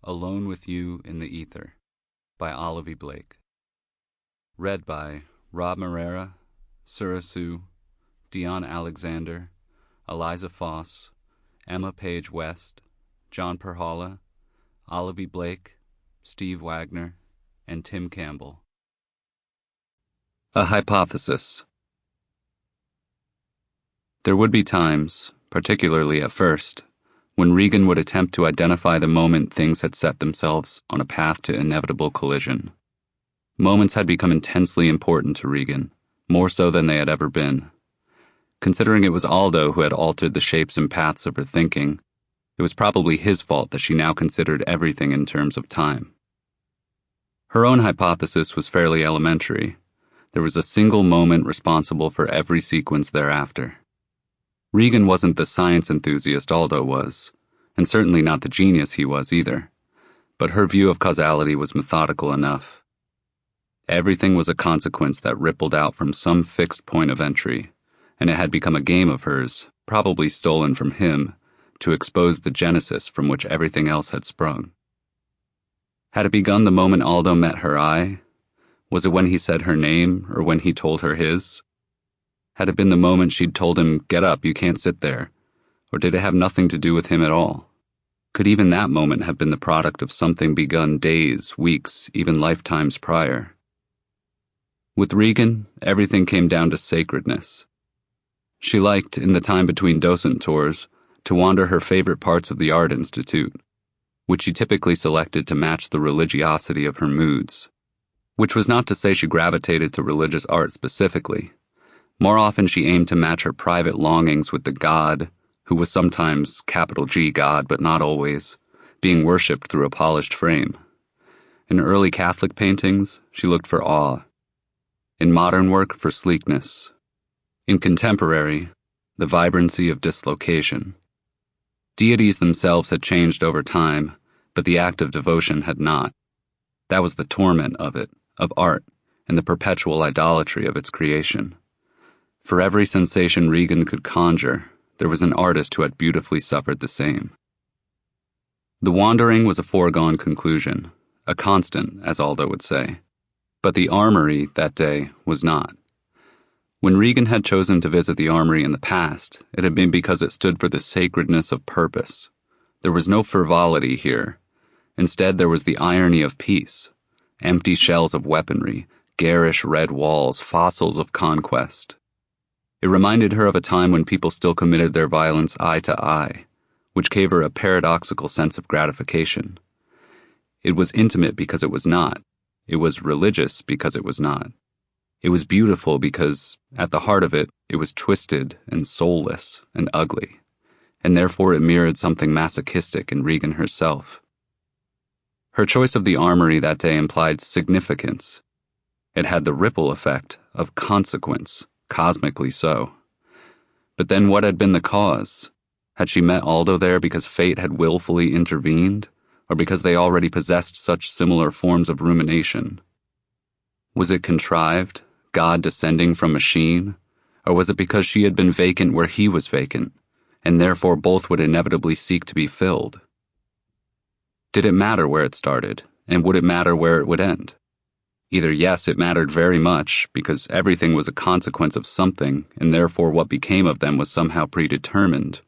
Alone with You in the Ether by Olivie Blake. Read by Robb Moreira, Sura, Dion Alexander, Eliza Foss, Emma Paige West, John Pirhalla, Olivie Blake, Steve Wagner, and Tim Campbell. A hypothesis. There would be times, particularly at first, when Regan would attempt to identify the moment things had set themselves on a path to inevitable collision. Moments had become intensely important to Regan, more so than they had ever been. Considering it was Aldo who had altered the shapes and paths of her thinking, it was probably his fault that she now considered everything in terms of time. Her own hypothesis was fairly elementary. There was a single moment responsible for every sequence thereafter. Regan wasn't the science enthusiast Aldo was, and certainly not the genius he was either, but her view of causality was methodical enough. Everything was a consequence that rippled out from some fixed point of entry, and it had become a game of hers, probably stolen from him, to expose the genesis from which everything else had sprung. Had it begun the moment Aldo met her eye? Was it when he said her name, or when he told her his? Had it been the moment she'd told him, "Get up, you can't sit there," or did it have nothing to do with him at all? Could even that moment have been the product of something begun days, weeks, even lifetimes prior? With Regan, everything came down to sacredness. She liked, in the time between docent tours, to wander her favorite parts of the Art Institute, which she typically selected to match the religiosity of her moods. Which was not to say she gravitated to religious art specifically. More often she aimed to match her private longings with the God, who was sometimes capital G God, but not always, being worshipped through a polished frame. In early Catholic paintings, she looked for awe. In modern work, for sleekness. In contemporary, the vibrancy of dislocation. Deities themselves had changed over time, but the act of devotion had not. That was the torment of it, of art, and the perpetual idolatry of its creation. For every sensation Regan could conjure, there was an artist who had beautifully suffered the same. The wandering was a foregone conclusion, a constant, as Aldo would say. But the armory, that day, was not. When Regan had chosen to visit the armory in the past, it had been because it stood for the sacredness of purpose. There was no frivolity here. Instead, there was the irony of peace. Empty shells of weaponry, garish red walls, fossils of conquest. It reminded her of a time when people still committed their violence eye to eye, which gave her a paradoxical sense of gratification. It was intimate because it was not. It was religious because it was not. It was beautiful because, at the heart of it, it was twisted and soulless and ugly, and therefore it mirrored something masochistic in Regan herself. Her choice of the armory that day implied significance. It had the ripple effect of consequence, cosmically so. But then what had been the cause? Had she met Aldo there because fate had willfully intervened, or because they already possessed such similar forms of rumination? Was it contrived, God descending from machine, or was it because she had been vacant where he was vacant, and therefore both would inevitably seek to be filled? Did it matter where it started, and would it matter where it would end? Either yes, it mattered very much, because everything was a consequence of something, and therefore what became of them was somehow predetermined,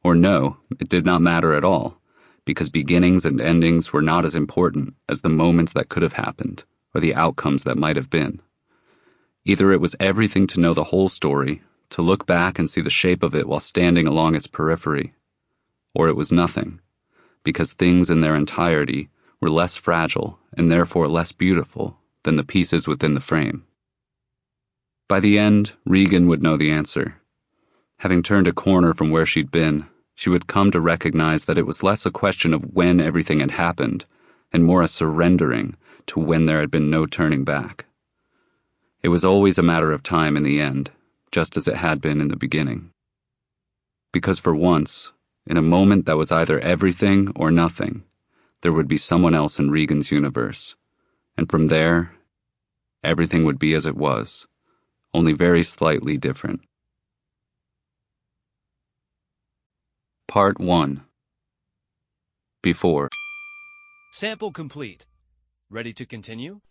or no, it did not matter at all, because beginnings and endings were not as important as the moments that could have happened, or the outcomes that might have been. Either it was everything to know the whole story, to look back and see the shape of it while standing along its periphery, or it was nothing, because things in their entirety were less fragile and therefore less beautiful than the pieces within the frame. By the end, Regan would know the answer. Having turned a corner from where she'd been, she would come to recognize that it was less a question of when everything had happened, and more a surrendering to when there had been no turning back. It was always a matter of time in the end, just as it had been in the beginning. Because for once, in a moment that was either everything or nothing, there would be someone else in Regan's universe, and from there, everything would be as it was, only very slightly different. Part 1. Before. Sample complete. Ready to continue?